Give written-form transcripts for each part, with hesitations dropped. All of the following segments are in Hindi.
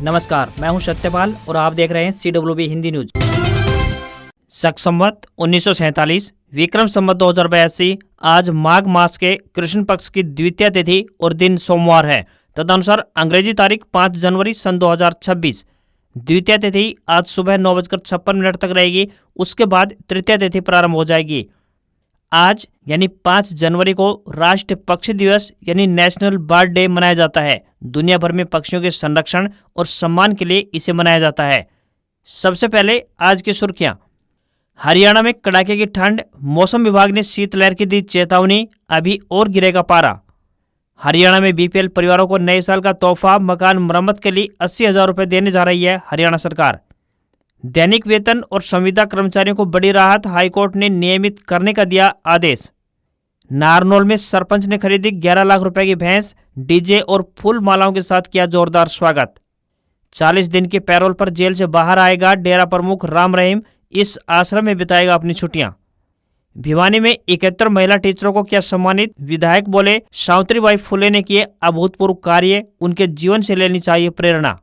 नमस्कार, मैं हूं सत्यपाल और आप देख रहे हैं CWB हिंदी न्यूज। शक संवत 1947 विक्रम संवत 2082 आज माघ मास के कृष्ण पक्ष की द्वितीय तिथि और दिन सोमवार है। तदनुसार अंग्रेजी तारीख 5 जनवरी सन 2026। द्वितीय तिथि आज सुबह 9:56 तक रहेगी। उसके बाद तृतीय तिथि प्रारंभ हो जाएगी। आज यानी 5 जनवरी को राष्ट्रीय पक्षी दिवस यानी नेशनल बर्ड डे मनाया जाता है। दुनिया भर में पक्षियों के संरक्षण और सम्मान के लिए इसे मनाया जाता है। सबसे पहले आज की सुर्खियां। हरियाणा में कड़ाके की ठंड, मौसम विभाग ने शीतलहर की दी चेतावनी, अभी और गिरेगा पारा। हरियाणा में बीपीएल परिवारों को नए साल का तोहफा मकान मरम्मत के लिए 80,000 रुपये देने जा रही है हरियाणा सरकार। दैनिक वेतन और संविदा कर्मचारियों को बड़ी राहत, हाईकोर्ट ने नियमित करने का दिया आदेश। नारनौल में सरपंच ने खरीदी 11 लाख रुपए की भैंस, डीजे और फूल मालाओं के साथ किया जोरदार स्वागत। 40 दिन के पैरोल पर जेल से बाहर आएगा डेरा प्रमुख राम रहीम, इस आश्रम में बिताएगा अपनी छुट्टियां। भिवानी में 71 महिला टीचरों को किया सम्मानित, विधायक बोले सावित्रीबाई फुले ने किए अभूतपूर्व कार्य, उनके जीवन से लेनी चाहिए प्रेरणा।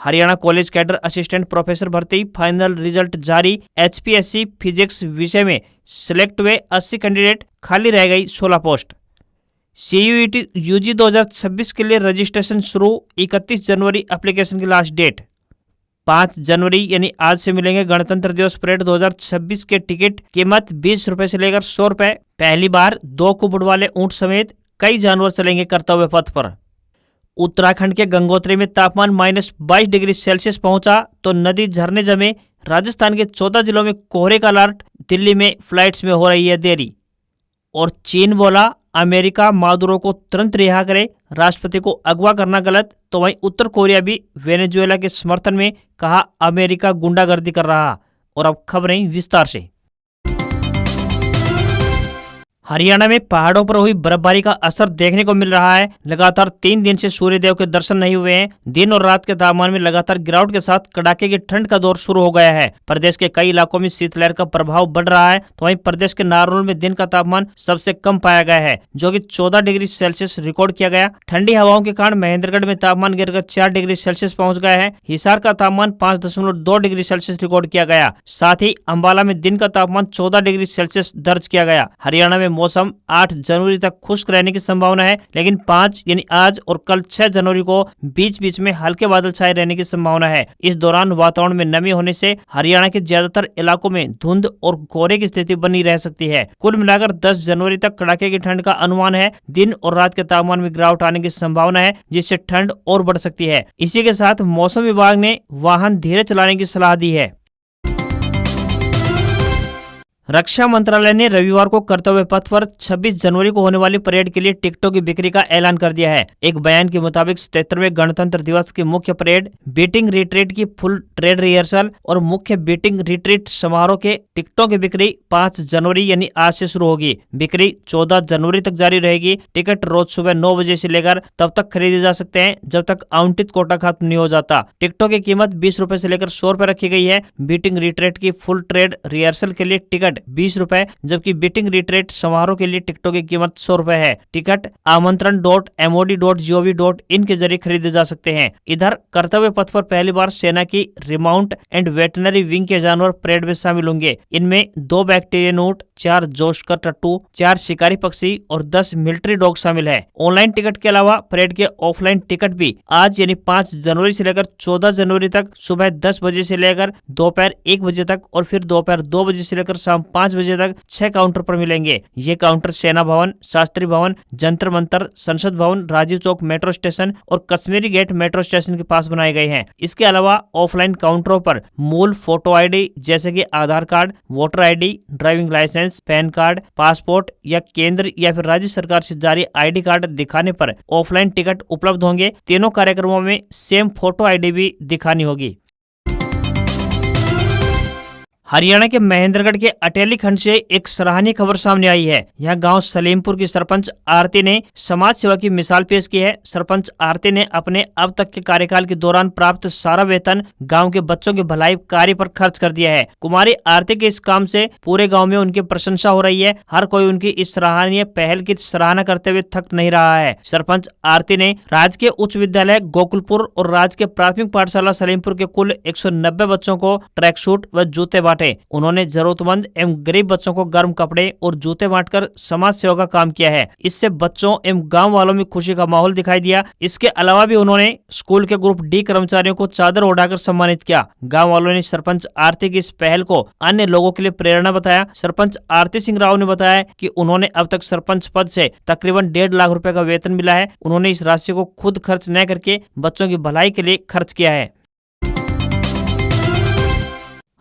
Haryana college cadre assistant professor भर्ती फाइनल रिजल्ट जारी। HPSC फिजिक्स विषय में सिलेक्ट हुए 80 कैंडिडेट, खाली रह गई 16 पोस्ट। CUET UG 2026 के लिए रजिस्ट्रेशन शुरू, 31 जनवरी एप्लीकेशन की लास्ट डेट। 5 जनवरी यानी आज से मिलेंगे गणतंत्र दिवस परेड 2026 के टिकट, कीमत 20 रुपए से लेकर 100 रुपए। पहली बार 2 कुबड़ वाले ऊंट समेत कई जानवर चलेंगे कर्तव्य पथ पर। उत्तराखंड के गंगोत्री में तापमान -22 डिग्री सेल्सियस पहुंचा तो नदी झरने जमे। राजस्थान के 14 जिलों में कोहरे का अलर्ट, दिल्ली में फ्लाइट्स में हो रही है देरी। और चीन बोला अमेरिका मादुरो को तुरंत रिहा करे, राष्ट्रपति को अगवा करना गलत। तो वहीं उत्तर कोरिया भी वेनेजुएला के समर्थन में, कहा अमेरिका गुंडागर्दी कर रहा। और अब खबरें विस्तार से। हरियाणा में पहाड़ों पर हुई बर्फबारी का असर देखने को मिल रहा है। लगातार 3 दिन से सूर्यदेव के दर्शन नहीं हुए हैं। दिन और रात के तापमान में लगातार गिरावट के साथ कड़ाके की ठंड का दौर शुरू हो गया है। प्रदेश के कई इलाकों में शीतलहर का प्रभाव बढ़ रहा है। तो वहीं प्रदेश के नारनौल में दिन का तापमान सबसे कम पाया गया है, जो कि 14 डिग्री सेल्सियस रिकॉर्ड किया गया। ठंडी हवाओं के कारण महेंद्रगढ़ में तापमान गिरकर 4 डिग्री सेल्सियस पहुंच गया है। हिसार का तापमान 5.2 डिग्री सेल्सियस रिकॉर्ड किया गया। साथ ही अंबाला में दिन का तापमान 14 डिग्री सेल्सियस दर्ज किया गया। हरियाणा में मौसम 8 जनवरी तक खुश्क रहने की संभावना है, लेकिन 5 यानी आज और कल 6 जनवरी को बीच बीच में हल्के बादल छाए रहने की संभावना है। इस दौरान वातावरण में नमी होने से हरियाणा के ज्यादातर इलाकों में धुंध और कोहरे की स्थिति बनी रह सकती है। कुल मिलाकर 10 जनवरी तक कड़ाके की ठंड का अनुमान है। दिन और रात के तापमान में गिरावट आने की संभावना है, जिससे ठंड और बढ़ सकती है। इसी के साथ मौसम विभाग ने वाहन धीरे चलाने की सलाह दी है। रक्षा मंत्रालय ने रविवार को कर्तव्य पथ पर 26 जनवरी को होने वाली परेड के लिए टिकटों की बिक्री का ऐलान कर दिया है। एक बयान के मुताबिक 77वें गणतंत्र दिवस की मुख्य परेड, बीटिंग रिट्रीट की फुल ट्रेड रिहर्सल और मुख्य बीटिंग रिट्रीट समारोह के टिकटों की बिक्री 5 जनवरी यानी आज से शुरू होगी। बिक्री 14 जनवरी तक जारी रहेगी। टिकट रोज सुबह 9 बजे से लेकर तब तक खरीदे जा सकते हैं जब तक आवंटित कोटा खत्म नहीं हो जाता। टिकटों की कीमत 20 रुपए से लेकर 100 रुपए रखी गई है। बीटिंग रिट्रीट की फुल ट्रेड रिहर्सल के लिए टिकट 20 रुपए, जबकि बीटिंग रिट्रीट समारोह के लिए टिकटों की कीमत 100 रुपए है। टिकट आमंत्रण.mod.gov.in के जरिए खरीदे जा सकते हैं। इधर कर्तव्य पथ पर पहली बार सेना की रिमाउंट एंड वेटनरी विंग के जानवर परेड में शामिल होंगे। इनमें 2 बैक्टीरियन ऊंट, 4 जोशकर टट्टू, 4 शिकारी पक्षी और 10 मिलिट्री डॉग शामिल है। ऑनलाइन टिकट के अलावा परेड के ऑफलाइन टिकट भी आज यानी 5 जनवरी से लेकर 14 जनवरी तक सुबह 10 बजे से लेकर दोपहर 1 बजे तक और फिर दोपहर 2 बजे से लेकर शाम 5 बजे तक 6 काउंटर पर मिलेंगे। ये काउंटर सेना भवन, शास्त्री भवन, जंतर मंतर, संसद भवन, राजीव चौक मेट्रो स्टेशन और कश्मीरी गेट मेट्रो स्टेशन के पास बनाए गए हैं। इसके अलावा ऑफलाइन काउंटरों पर मूल फोटो आईडी जैसे कि Aadhaar card, voter ID, driving licence, PAN card, passport या केंद्र या फिर राज्य सरकार से जारी आईडी कार्ड दिखाने पर ऑफलाइन टिकट उपलब्ध होंगे। तीनों कार्यक्रमों में सेम फोटो आईडी भी दिखानी होगी। हरियाणा के महेंद्रगढ़ के अटेली खंड से एक सराहनीय खबर सामने आई है। यह गांव सलीमपुर की सरपंच आरती ने समाज सेवा की मिसाल पेश की है। सरपंच आरती ने अपने अब तक के कार्यकाल के दौरान प्राप्त सारा वेतन गांव के बच्चों के भलाई कार्य पर खर्च कर दिया है। कुमारी आरती के इस काम से पूरे गांव में उनकी प्रशंसा हो रही है। हर कोई उनकी इस सराहनीय पहल की सराहना करते हुए थक नहीं रहा है। सरपंच आरती ने राजकीय उच्च विद्यालय गोकुलपुर और राजकीय प्राथमिक पाठशाला सलीमपुर के कुल 190 बच्चों को ट्रैक सूट व जूते बांटे। उन्होंने जरूरतमंद एवं गरीब बच्चों को गर्म कपड़े और जूते बांटकर समाज सेवा का काम किया है। इससे बच्चों एवं गांव वालों में खुशी का माहौल दिखाई दिया। इसके अलावा भी उन्होंने स्कूल के ग्रुप डी कर्मचारियों को चादर ओढ़ाकर सम्मानित किया। गांव वालों ने सरपंच आरती की इस पहल को अन्य लोगों के लिए प्रेरणा बताया। सरपंच आरती सिंह राव ने बताया कि उन्होंने अब तक सरपंच पद से तकरीबन 1.5 लाख रुपए का वेतन मिला है। उन्होंने इस राशि को खुद खर्च न करके बच्चों की भलाई के लिए खर्च किया है।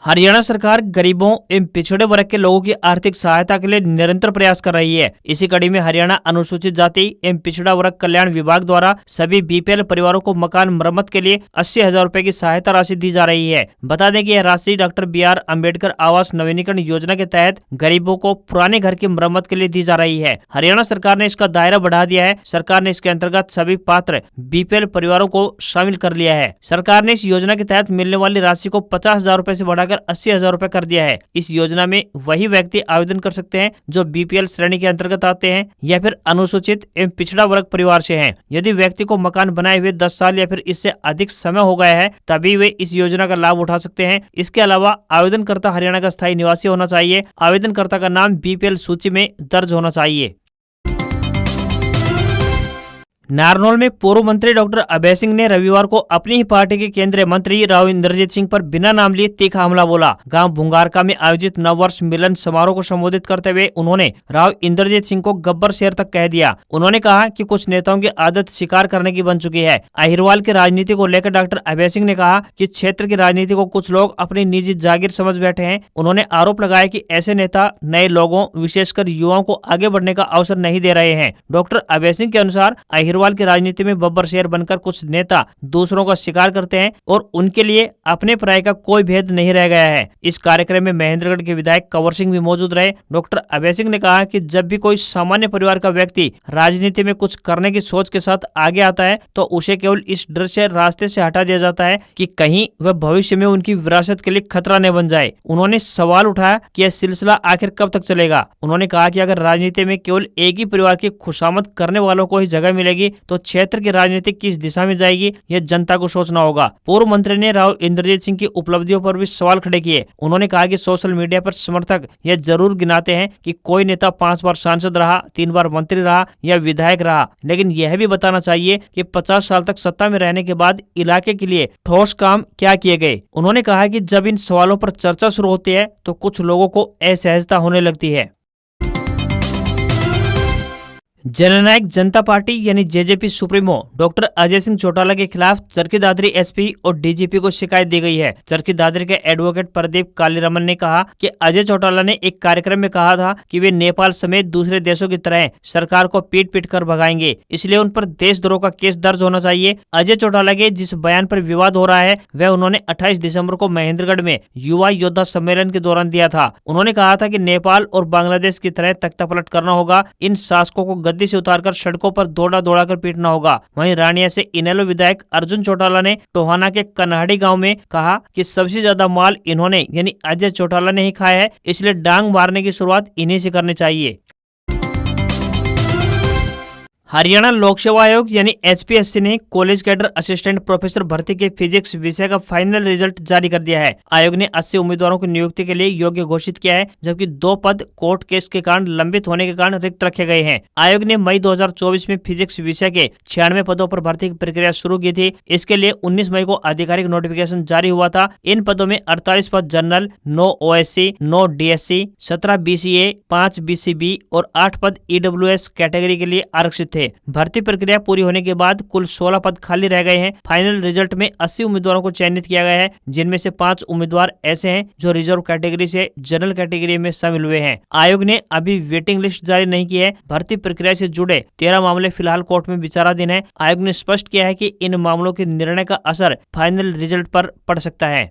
हरियाणा सरकार गरीबों एवं पिछड़े वर्ग के लोगों की आर्थिक सहायता के लिए निरंतर प्रयास कर रही है। इसी कड़ी में हरियाणा अनुसूचित जाति एवं पिछड़ा वर्ग कल्याण विभाग द्वारा सभी बीपीएल परिवारों को मकान मरम्मत के लिए 80,000 रुपए की सहायता राशि दी जा रही है। बता दें कि यह राशि डॉक्टर BR अम्बेडकर आवास नवीनीकरण योजना के तहत गरीबों को पुराने घर की मरम्मत के लिए दी जा रही है। हरियाणा सरकार ने इसका दायरा बढ़ा दिया है। सरकार ने इसके अंतर्गत सभी पात्र बीपीएल परिवारों को शामिल कर लिया है। सरकार ने इस योजना के तहत मिलने वाली राशि को 50,000 रुपए से बढ़ाकर 80,000 रुपए कर दिया है। इस योजना में वही व्यक्ति आवेदन कर सकते हैं जो बीपीएल श्रेणी के अंतर्गत आते हैं या फिर अनुसूचित एवं पिछड़ा वर्ग परिवार से हैं। यदि व्यक्ति को मकान बनाए हुए 10 साल या फिर इससे अधिक समय हो गया है तभी वे इस योजना का लाभ उठा सकते हैं। इसके अलावा आवेदनकर्ता हरियाणा का स्थायी निवासी होना चाहिए। आवेदनकर्ता का नाम बीपीएल सूची में दर्ज होना चाहिए। नारनौल में पूर्व मंत्री डॉक्टर अभय सिंह ने रविवार को अपनी ही पार्टी के केंद्रीय मंत्री राव इंद्रजीत सिंह पर बिना नाम लिए तीखा हमला बोला। गांव भुंगारका में आयोजित नववर्ष मिलन समारोह को संबोधित करते हुए उन्होंने राव इंद्रजीत सिंह को गब्बर शेर तक कह दिया। उन्होंने कहा कि कुछ नेताओं की आदत शिकार करने की बन चुकी है। अहिरवाल की राजनीति को लेकर डॉक्टर अभय सिंह ने कहा कि क्षेत्र की राजनीति को कुछ लोग अपनी निजी जागीर समझ बैठे हैं। उन्होंने आरोप लगाया कि ऐसे नेता नए लोगों विशेषकर युवाओं को आगे बढ़ने का अवसर नहीं दे रहे हैं। डॉक्टर अभय सिंह के अनुसार अहिरवाल की राजनीति में बब्बर शेर बनकर कुछ नेता दूसरों का शिकार करते हैं और उनके लिए अपने पराये का कोई भेद नहीं रह गया है। इस कार्यक्रम में महेंद्रगढ़ के विधायक कंवर सिंह भी मौजूद रहे। डॉक्टर अभय सिंह ने कहा कि जब भी कोई सामान्य परिवार का व्यक्ति राजनीति में कुछ करने की सोच के साथ आगे आता है तो उसे केवल इस डर से रास्ते से हटा दिया जाता है कि कहीं वह भविष्य में उनकी विरासत के लिए खतरा न बन जाए। उन्होंने सवाल उठाया कि यह सिलसिला आखिर कब तक चलेगा। उन्होंने कहा कि अगर राजनीति में केवल एक ही परिवार की खुशामद करने वालों को ही जगह मिलेगी तो क्षेत्र की राजनीति किस दिशा में जाएगी यह जनता को सोचना होगा। पूर्व मंत्री ने राव इंद्रजीत सिंह की उपलब्धियों पर भी सवाल खड़े किए। उन्होंने कहा कि सोशल मीडिया पर समर्थक यह जरूर गिनाते हैं कि कोई नेता 5 बार सांसद रहा, 3 बार मंत्री रहा या विधायक रहा, लेकिन यह भी बताना चाहिए कि 50 साल तक सत्ता में रहने के बाद इलाके के लिए ठोस काम क्या किए गए। उन्होंने कहा कि जब इन सवालों पर चर्चा शुरू होती है तो कुछ लोगों को असहजता होने लगती है। जननायक जनता पार्टी यानी JJP supremo doctor Ajay Singh Chautala के खिलाफ चरखी दादरी एसपी और डीजीपी को शिकायत दी गई है। चरखी दादरी के एडवोकेट प्रदीप कालीरमन ने कहा कि अजय चौटाला ने एक कार्यक्रम में कहा था कि वे नेपाल समेत दूसरे देशों की तरह सरकार को पीट पीट कर भगाएंगे, इसलिए उन पर देशद्रोह का केस दर्ज होना चाहिए। अजय चौटाला के जिस बयान पर विवाद हो रहा है वह उन्होंने 28 दिसंबर को महेंद्रगढ़ में युवा योद्धा सम्मेलन के दौरान दिया था। उन्होंने कहा था कि नेपाल और बांग्लादेश की तरह तख्ता पलट करना होगा, इन शासकों को गद्दी से उतारकर सड़कों पर दौड़ा कर पीटना होगा। वहीं रानिया से इनेलो विधायक अर्जुन चौटाला ने टोहाना के कन्हाड़ी गांव में कहा कि सबसे ज्यादा माल इन्होंने यानी अजय चौटाला ने ही खाया है, इसलिए डांग मारने की शुरुआत इन्हीं से करनी चाहिए। हरियाणा लोक सेवा आयोग यानी HPSC ने कॉलेज कैडर असिस्टेंट प्रोफेसर भर्ती के फिजिक्स विषय का फाइनल रिजल्ट जारी कर दिया है। आयोग ने 80 उम्मीदवारों की नियुक्ति के लिए योग्य घोषित किया है, जबकि 2 पद कोर्ट केस के कारण लंबित होने के कारण रिक्त रखे गए हैं। आयोग ने मई 2024 में फिजिक्स विषय के 96 पदों पर भर्ती की प्रक्रिया शुरू की थी। इसके लिए 19 मई को आधिकारिक नोटिफिकेशन जारी हुआ था। इन पदों में 48 पद general, 9 OSC, 9 DSC, 17 BCA, 5 BCB और 8 पद EWS कैटेगरी के लिए आरक्षित थे। भर्ती प्रक्रिया पूरी होने के बाद कुल 16 पद खाली रह गए हैं। फाइनल रिजल्ट में 80 उम्मीदवारों को चयनित किया गया है, जिनमें से 5 उम्मीदवार ऐसे हैं जो रिजर्व कैटेगरी से जनरल कैटेगरी में शामिल हुए हैं। आयोग ने अभी वेटिंग लिस्ट जारी नहीं की है। भर्ती प्रक्रिया से जुड़े 13 मामले फिलहाल कोर्ट में विचाराधीन है। आयोग ने स्पष्ट किया है कि इन मामलों के निर्णय का असर फाइनल रिजल्ट पर पड़ सकता है।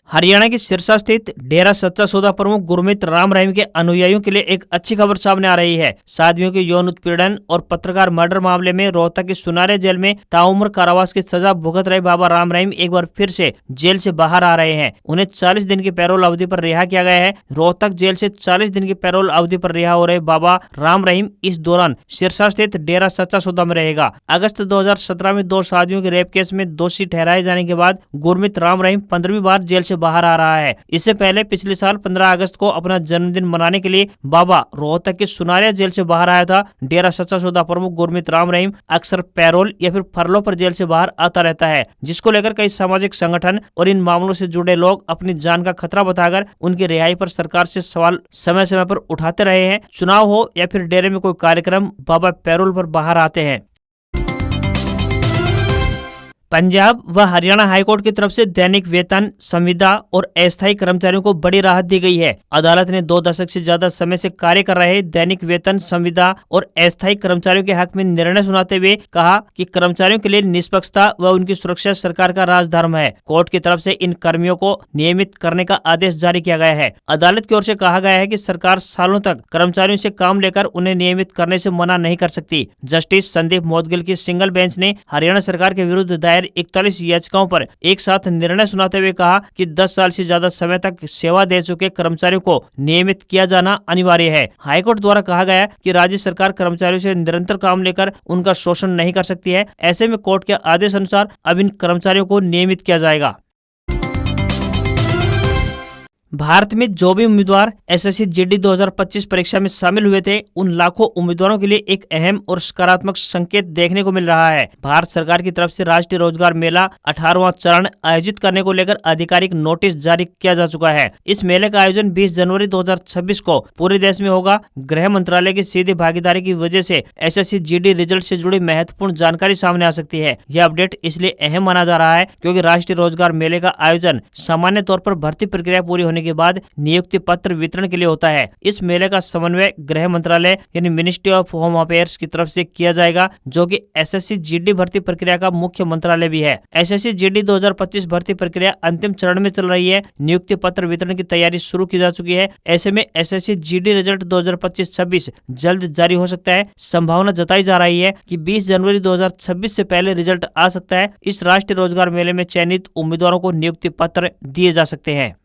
हरियाणा के सिरसा स्थित डेरा सच्चा सौदा प्रमुख गुरमीत राम रहीम के अनुयायियों के लिए एक अच्छी खबर सामने आ रही है। साध्वियों के यौन उत्पीड़न और पत्रकार मर्डर मामले में रोहतक की सुनारे जेल में ताउम्र कारावास की सजा भुगत रहे बाबा राम रहीम एक बार फिर से जेल से बाहर आ रहे हैं। उन्हें 40 दिन की पैरोल अवधि पर रिहा किया गया है। रोहतक जेल से 40 दिन की पैरोल अवधि पर रिहा हो रहे बाबा राम रहीम इस दौरान सिरसा स्थित डेरा सच्चा सौदा में रहेगा। अगस्त 2017 में 2 साध्वियों के रेप केस में दोषी ठहराए जाने के बाद गुरमीत राम रहीम 15वीं बार जेल से बाहर आ रहा है। इससे पहले पिछले साल 15 अगस्त को अपना जन्मदिन मनाने के लिए बाबा रोहतक के सुनारिया जेल से बाहर आया था। डेरा सच्चा सौदा प्रमुख गुरमीत राम रहीम अक्सर पैरोल या फिर फरलो पर जेल से बाहर आता रहता है, जिसको लेकर कई सामाजिक संगठन और इन मामलों से जुड़े लोग अपनी जान का खतरा बताकर उनकी रिहाई पर सरकार से सवाल समय समय पर उठाते रहे हैं। चुनाव हो या फिर डेरे में कोई कार्यक्रम, बाबा पैरोल पर बाहर आते हैं। पंजाब व हरियाणा हाईकोर्ट की तरफ से दैनिक वेतन, संविदा और अस्थायी कर्मचारियों को बड़ी राहत दी गई है। अदालत ने 2 दशक से ज्यादा समय से कार्य कर रहे दैनिक वेतन, संविदा और अस्थायी कर्मचारियों के हक में निर्णय सुनाते हुए कहा कि कर्मचारियों के लिए निष्पक्षता व उनकी सुरक्षा सरकार का राजधर्म है। कोर्ट की तरफ से इन कर्मियों को नियमित करने का आदेश जारी किया गया है। अदालत की ओर से कहा गया है कि सरकार सालों तक कर्मचारियों से काम लेकर उन्हें नियमित करने से मना नहीं कर सकती। जस्टिस संदीप मोदगिल की सिंगल बेंच ने हरियाणा सरकार के विरुद्ध दायर 41 याचिकाओं पर एक साथ निर्णय सुनाते हुए कहा कि 10 साल से ज्यादा समय तक सेवा दे चुके कर्मचारियों को नियमित किया जाना अनिवार्य है। हाईकोर्ट द्वारा कहा गया कि राज्य सरकार कर्मचारियों से निरंतर काम लेकर उनका शोषण नहीं कर सकती है। ऐसे में कोर्ट के आदेश अनुसार अब इन कर्मचारियों को नियमित किया जाएगा। भारत में जो भी उम्मीदवार एसएससी जीडी 2025 परीक्षा में शामिल हुए थे, उन लाखों उम्मीदवारों के लिए एक अहम और सकारात्मक संकेत देखने को मिल रहा है। भारत सरकार की तरफ से राष्ट्रीय रोजगार मेला 18वां चरण आयोजित करने को लेकर आधिकारिक नोटिस जारी किया जा चुका है। इस मेले का आयोजन 20 जनवरी 2026 को पूरे देश में होगा। गृह मंत्रालय की सीधी भागीदारी की वजह से एसएससी जीडी रिजल्ट से जुड़ी महत्वपूर्ण जानकारी सामने आ सकती है। यह अपडेट इसलिए अहम माना जा रहा है क्योंकि राष्ट्रीय रोजगार मेले का आयोजन सामान्य तौर पर भर्ती प्रक्रिया पूरी होने के बाद नियुक्ति पत्र वितरण के लिए होता है। इस मेले का समन्वय गृह मंत्रालय यानी मिनिस्ट्री ऑफ होम अफेयर्स की तरफ से किया जाएगा, जो कि एसएससी जीडी भर्ती प्रक्रिया का मुख्य मंत्रालय भी है। एसएससी जीडी 2025 भर्ती प्रक्रिया अंतिम चरण में चल रही है। नियुक्ति पत्र वितरण की तैयारी शुरू की जा चुकी है। ऐसे में एसएससी जीडी रिजल्ट 2025-26 जल्द जारी हो सकता है। संभावना जताई जा रही है कि 20 जनवरी 2026 से पहले रिजल्ट आ सकता है। इस राष्ट्रीय रोजगार मेले में चयनित उम्मीदवारों को नियुक्ति पत्र दिए जा सकते हैं।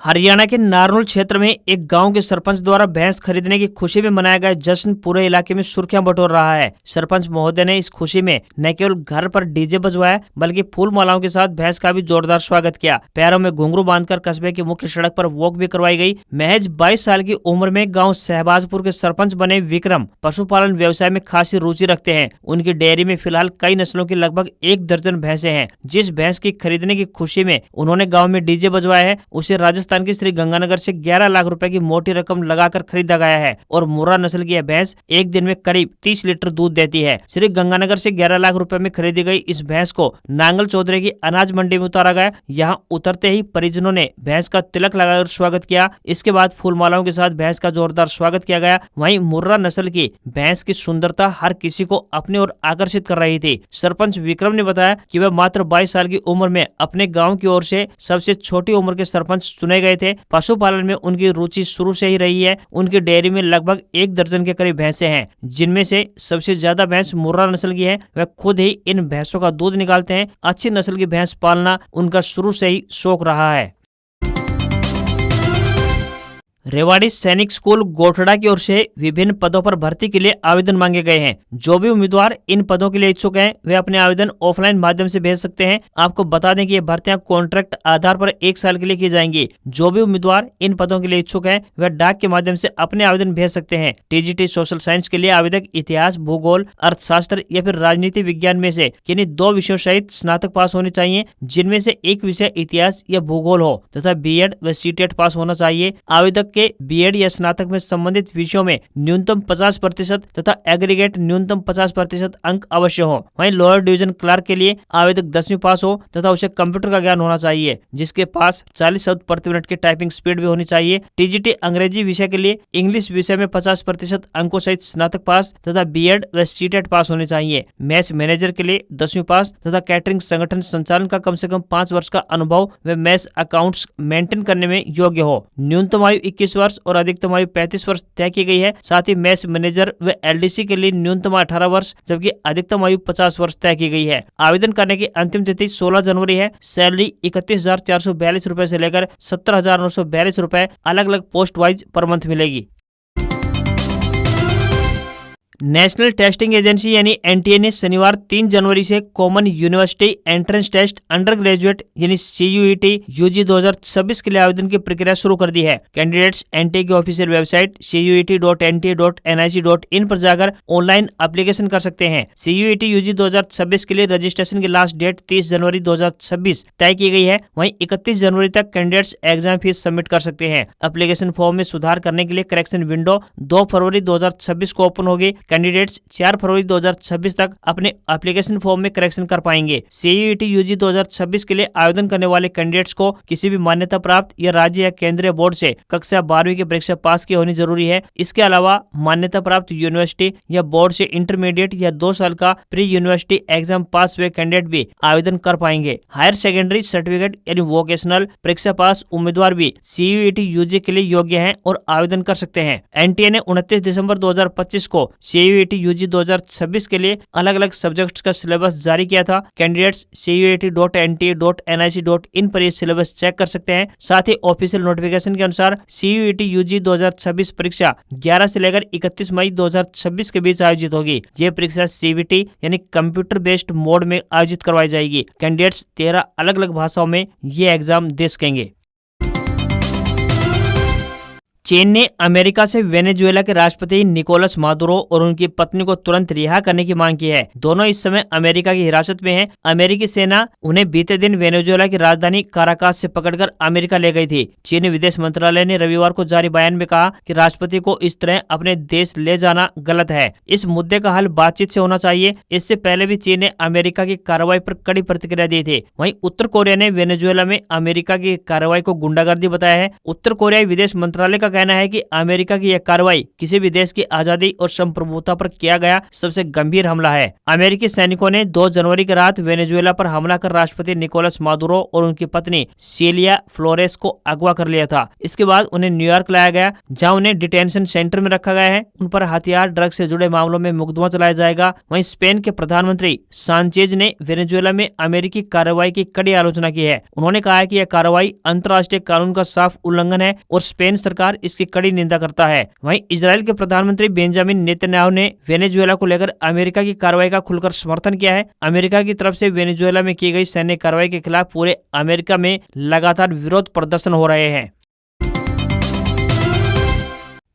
हरियाणा के नारनौल क्षेत्र में एक गांव के सरपंच द्वारा भैंस खरीदने की खुशी में मनाया गया जश्न पूरे इलाके में सुर्खियां बटोर रहा है। सरपंच महोदय ने इस खुशी में न केवल घर पर डीजे बजवाया, बल्कि फूल मालाओं के साथ भैंस का भी जोरदार स्वागत किया। पैरों में घुंघरू बांधकर कस्बे की मुख्य सड़क पर वॉक भी करवाई गई। महज 22 साल की उम्र में गाँव शहबाजपुर के सरपंच बने विक्रम पशुपालन व्यवसाय में खासी रुचि रखते हैं। उनकी डेयरी में फिलहाल कई नस्लों की लगभग 1 दर्जन भैंसे हैं। जिस भैंस की खरीदने की खुशी में उन्होंने गाँव में डीजे बजवाया है, उसे राजस्थान की श्री गंगानगर से 11 लाख रुपए की मोटी रकम लगाकर खरीदा गया है और मुर्रा नस्ल की यह भैंस एक दिन में करीब 30 लीटर दूध देती है। श्री गंगानगर से 11 लाख रुपए में खरीदी गई इस भैंस को नांगल चौधरी की अनाज मंडी में उतारा गया। यहाँ उतरते ही परिजनों ने भैंस का तिलक लगाकर स्वागत किया। इसके बाद फूल मालाओं के साथ भैंस का जोरदार स्वागत किया गया। वहीं मुर्रा नस्ल की भैंस की सुंदरता हर किसी को अपनी ओर आकर्षित कर रही थी। सरपंच विक्रम ने बताया कि वह मात्र 22 साल की उम्र में अपने गाँव की ओर से सबसे छोटी उम्र के सरपंच चुने गए थे। पशुपालन में उनकी रुचि शुरू से ही रही है। उनकी डेयरी में लगभग 1 दर्जन के करीब भैंसे हैं, जिनमें से सबसे ज्यादा भैंस मुर्रा नस्ल की है। वह खुद ही इन भैंसों का दूध निकालते हैं। अच्छी नस्ल की भैंस पालना उनका शुरू से ही शौक रहा है। रेवाड़ी सैनिक स्कूल गोठड़ा की ओर से विभिन्न पदों पर भर्ती के लिए आवेदन मांगे गए हैं। जो भी उम्मीदवार इन पदों के लिए इच्छुक हैं, वे अपने आवेदन ऑफलाइन माध्यम से भेज सकते हैं। आपको बता दें कि ये भर्तियां कॉन्ट्रैक्ट आधार पर 1 साल के लिए की जाएंगी। जो भी उम्मीदवार इन पदों के लिए इच्छुक हैं, वह डाक के माध्यम से अपने आवेदन भेज सकते हैं। टीजीटी सोशल साइंस के लिए आवेदक इतिहास, भूगोल, अर्थशास्त्र या फिर राजनीति विज्ञान में से किन्हीं 2 विषयों सहित स्नातक पास होने चाहिए, जिनमें से एक विषय इतिहास या भूगोल हो, तथा बीएड व सीटेट पास होना चाहिए। आवेदक के बीएड या स्नातक में संबंधित विषयों में न्यूनतम 50% तथा एग्रीगेट न्यूनतम 50% अंक अवश्य हो। वहीं लोअर डिवीजन क्लर्क के लिए आवेदक 10वीं पास हो तथा उसे कंप्यूटर का ज्ञान होना चाहिए, जिसके पास 40 शब्द प्रति मिनट की टाइपिंग स्पीड भी होनी चाहिए। टीजीटी अंग्रेजी विषय के लिए इंग्लिश विषय में 50% अंकों सहित स्नातक पास तथा बीएड व सीटेट पास होने चाहिए। मैच मैनेजर के लिए 10वीं पास तथा कैटरिंग संगठन संचालन का कम से कम 5 वर्ष का अनुभव व मैच अकाउंट्स मेंटेन करने में योग्य हो। न्यूनतम आयु 21 वर्ष और अधिकतम आयु 35 वर्ष तय की गई है। साथ ही मैच मैनेजर व एलडीसी के लिए न्यूनतम 18 वर्ष जबकि अधिकतम आयु 50 वर्ष तय की गई है। आवेदन करने की अंतिम तिथि 16 जनवरी है। सैलरी 31,442 रूपए से लेकर 17,942 रूपए अलग अलग पोस्ट वाइज पर मंथ मिलेगी। नेशनल टेस्टिंग एजेंसी यानी एनटीए ने शनिवार 3 जनवरी से common university entrance test undergraduate यानी CUET यूजी 2026 के लिए आवेदन की प्रक्रिया शुरू कर दी है। कैंडिडेट्स एनटीए की ऑफिशियल वेबसाइट cuet.nta.nic.in पर जाकर ऑनलाइन एप्लीकेशन कर सकते हैं। CUET यूजी 2026 के लिए रजिस्ट्रेशन की लास्ट डेट 30 जनवरी 2026 तय की गई है। वहीं 31 जनवरी तक कैंडिडेट्स एग्जाम फीस सबमिट कर सकते हैं। एप्लीकेशन फॉर्म में सुधार करने के लिए करेक्शन विंडो 2 फरवरी 2026 को ओपन होगी। कैंडिडेट्स 4 फरवरी 2026 तक अपने एप्लीकेशन फॉर्म में करेक्शन कर पाएंगे। CUET यूजी 2026 के लिए आवेदन करने वाले कैंडिडेट्स को किसी भी मान्यता प्राप्त या राज्य या केंद्रीय बोर्ड से कक्षा 12वीं की परीक्षा पास की होनी जरूरी है। इसके अलावा मान्यता प्राप्त यूनिवर्सिटी या बोर्ड से इंटरमीडिएट या 2 साल का प्री यूनिवर्सिटी एग्जाम पास हुए कैंडिडेट भी आवेदन कर पाएंगे। हायर सेकेंडरी सर्टिफिकेट यानी वोकेशनल परीक्षा पास उम्मीदवार भी CUET यूजी के लिए योग्य हैं और आवेदन कर सकते हैं। एनटीए ने 29 दिसंबर 2025 को CUET यूजी 2026 के लिए अलग अलग सब्जेक्ट्स का सिलेबस जारी किया था। कैंडिडेट्स cuet.nta.nic.in पर ये सिलेबस चेक कर सकते हैं। साथ ही ऑफिशियल नोटिफिकेशन के अनुसार CUET यूजी 2026 परीक्षा 11 से लेकर 31 मई 2026 के बीच आयोजित होगी। ये परीक्षा CBT यानी कंप्यूटर बेस्ड मोड में आयोजित करवाई जाएगी। कैंडिडेट्स 13 अलग अलग भाषाओं में ये एग्जाम दे सकेंगे। चीन ने अमेरिका से वेनेजुएला के राष्ट्रपति निकोलस मादुरो और उनकी पत्नी को तुरंत रिहा करने की मांग की है। दोनों इस समय अमेरिका की हिरासत में हैं। अमेरिकी सेना उन्हें बीते दिन वेनेजुएला की राजधानी काराकास से पकड़कर अमेरिका ले गई थी। चीनी विदेश मंत्रालय ने रविवार को जारी बयान में कहा कि राष्ट्रपति को इस तरह अपने देश ले जाना गलत है। इस मुद्दे का हल बातचीत से होना चाहिए। इससे पहले भी चीन ने अमेरिका की कार्रवाई पर कड़ी प्रतिक्रिया दी थी। वहीं उत्तर कोरिया ने वेनेजुएला में अमेरिका की कार्रवाई को गुंडागर्दी बताया है। उत्तर कोरियाई विदेश मंत्रालय का कहना है कि अमेरिका की यह कार्रवाई किसी भी देश की आजादी और संप्रभुता पर किया गया सबसे गंभीर हमला है। अमेरिकी सैनिकों ने 2 जनवरी की रात वेनेजुएला पर हमला कर राष्ट्रपति निकोलस मादुरो और उनकी पत्नी सीलिया फ्लोरेस को अगवा कर लिया था। इसके बाद उन्हें न्यूयॉर्क लाया गया, जहां उन्हें डिटेंशन सेंटर में रखा गया है। उन पर हथियार ड्रग्स से जुड़े मामलों में मुकदमा चलाया जाएगा। वहीं स्पेन के प्रधानमंत्री सांचेज ने वेनेजुएला में अमेरिकी कार्रवाई की कड़ी आलोचना की है। उन्होंने कहा है कि यह कार्रवाई अंतर्राष्ट्रीय कानून का साफ उल्लंघन है और स्पेन सरकार इसकी कड़ी निंदा करता है। वहीं इजराइल के प्रधानमंत्री बेंजामिन नेतन्याहू ने वेनेजुएला को लेकर अमेरिका की कार्रवाई का खुलकर समर्थन किया है। अमेरिका की तरफ से वेनेजुएला में की गई सैन्य कार्रवाई के खिलाफ पूरे अमेरिका में लगातार विरोध प्रदर्शन हो रहे हैं।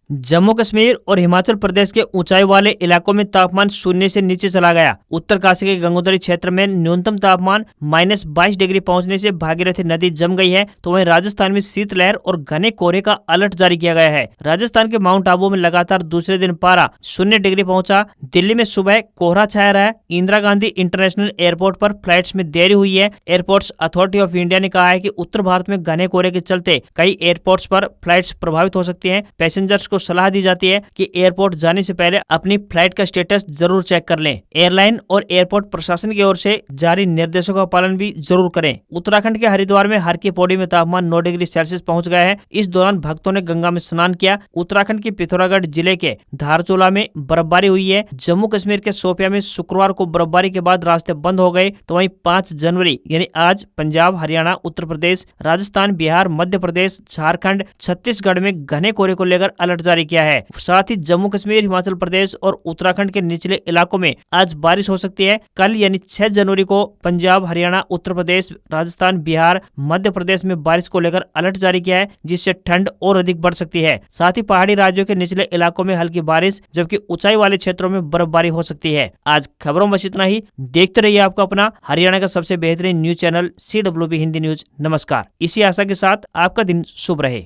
जम्मू कश्मीर और हिमाचल प्रदेश के ऊंचाई वाले इलाकों में तापमान शून्य से नीचे चला गया। उत्तरकाशी के गंगोत्री क्षेत्र में न्यूनतम तापमान -22 डिग्री पहुंचने से भागीरथी नदी जम गई है। तो वहीं राजस्थान में शीतलहर और घने कोहरे का अलर्ट जारी किया गया है। राजस्थान के माउंट आबू में लगातार दूसरे दिन पारा 0 डिग्री पहुंचा। दिल्ली में सुबह कोहरा छाया रहा। इंदिरा गांधी इंटरनेशनल एयरपोर्ट पर फ्लाइट्स में देरी हुई है। एयरपोर्ट्स अथॉरिटी ऑफ इंडिया ने कहा है कि उत्तर भारत में घने कोहरे के चलते कई एयरपोर्ट्स पर फ्लाइट्स प्रभावित हो सकती हैं। पैसेंजर्स को सलाह दी जाती है कि एयरपोर्ट जाने से पहले अपनी फ्लाइट का स्टेटस जरूर चेक कर लें। एयरलाइन और एयरपोर्ट प्रशासन की ओर से जारी निर्देशों का पालन भी जरूर करें। उत्तराखंड के हरिद्वार में हर की पौड़ी में तापमान 9 डिग्री सेल्सियस पहुंच गया है। इस दौरान भक्तों ने गंगा में स्नान किया। उत्तराखंड के पिथौरागढ़ जिले के धारचूला में बर्फबारी हुई है। जम्मू कश्मीर के शोपियां में शुक्रवार को बर्फबारी के बाद रास्ते बंद हो गए। तो वहीं 5 जनवरी यानी आज पंजाब, हरियाणा, उत्तर प्रदेश, राजस्थान, बिहार, मध्य प्रदेश, झारखंड, छत्तीसगढ़ में घने कोहरे को लेकर अलर्ट जारी किया है। साथ ही जम्मू कश्मीर, हिमाचल प्रदेश और उत्तराखंड के निचले इलाकों में आज बारिश हो सकती है। कल यानी 6 जनवरी को पंजाब, हरियाणा, उत्तर प्रदेश, राजस्थान, बिहार, मध्य प्रदेश में बारिश को लेकर अलर्ट जारी किया है, जिससे ठंड और अधिक बढ़ सकती है। साथ ही पहाड़ी राज्यों के निचले इलाकों में हल्की बारिश जबकि ऊंचाई वाले क्षेत्रों में बर्फबारी हो सकती है। आज खबरों में बस इतना ही। देखते रहिए आपका अपना हरियाणा का सबसे बेहतरीन news channel CWB Hindi news. नमस्कार। इसी आशा के साथ आपका दिन शुभ रहे।